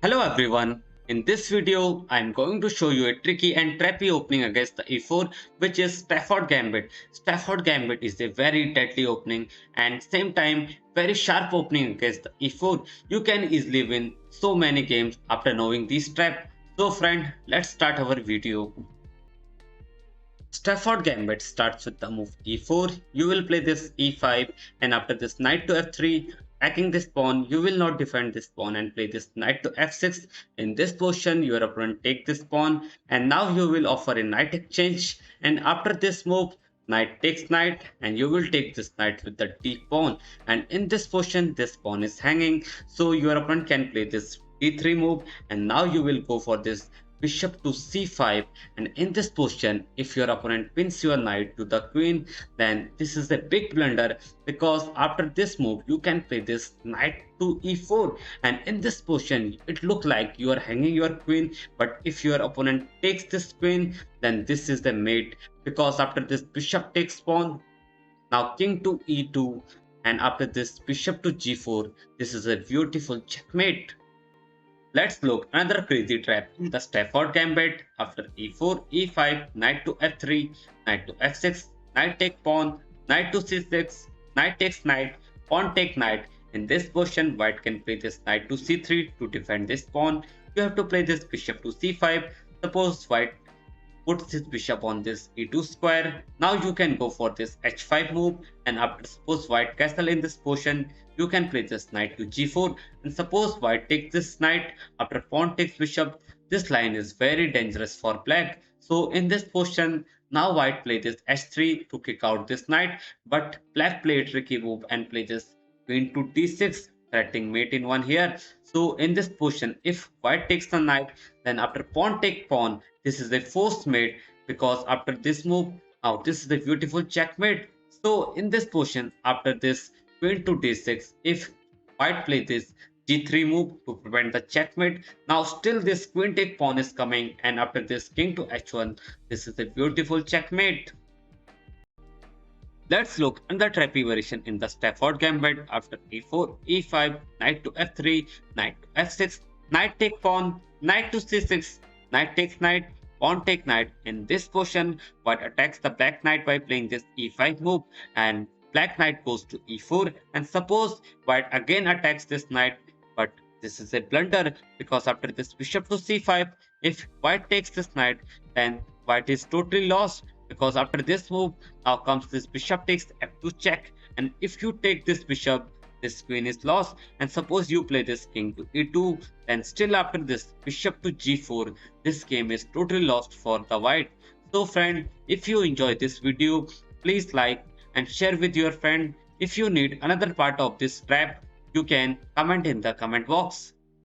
Hello everyone. In this video, I am going to show you a tricky and trappy opening against the e4, which is Stafford Gambit. Stafford Gambit is a very deadly opening and same time very sharp opening against the e4. You can easily win so many games after knowing this trap. So friend, let's start our video. Stafford Gambit starts with the move e4. You will play this e5 and after this knight to f3, attacking this pawn, you will not defend this pawn and play this knight to f6. In this position, your opponent take this pawn and now you will offer a knight exchange and after this move, knight takes knight and you will take this knight with the d pawn and in this position, this pawn is hanging so your opponent can play this d3 move and now you will go for this bishop to c5 and in this position if your opponent pins your knight to the queen then this is a big blunder because after this move you can play this knight to e4 and in this position it look like you are hanging your queen but if your opponent takes this queen then this is the mate because after this bishop takes pawn now king to e2 and after this bishop to g4 this is a beautiful checkmate. Let's look another crazy trap. The Stafford Gambit after e4, e5, knight to f3, knight to f6, knight take pawn, knight to c6, knight takes knight, pawn take knight. In this position, white can play this knight to c3 to defend this pawn. You have to play this bishop to c5. Suppose white puts his bishop on this e2 square. Now you can go for this h5 move and after suppose white castle in this position, you can play this knight to g4 and suppose white takes this knight after pawn takes bishop. This line is very dangerous for black. So in this position, now white play this h3 to kick out this knight but black play a tricky move and play this queen to d6 threatening mate in one here. So in this position, if white takes the knight, then after pawn take pawn, this is a forced mate because after this move, now this is a beautiful checkmate. So in this position, after this queen to d6, if white play this g3 move to prevent the checkmate, now still this queen take pawn is coming and after this king to h1, this is a beautiful checkmate. Let's look at the trappy variation in the Stafford Gambit after e4, e5, knight to f3, knight to f6, knight take pawn, knight to c6, knight takes knight, pawn take knight. In this position, white attacks the black knight by playing this e5 move and black knight goes to e4 and suppose white again attacks this knight but this is a blunder because after this bishop to c5, if white takes this knight then white is totally lost because after this move now comes this bishop takes f2 check and if you take this bishop this queen is lost and suppose you play this king to e2 then still after this bishop to g4 this game is totally lost for the white. So friend, if you enjoy this video please like and share with your friend. If you need another part of this trap you can comment in the comment box.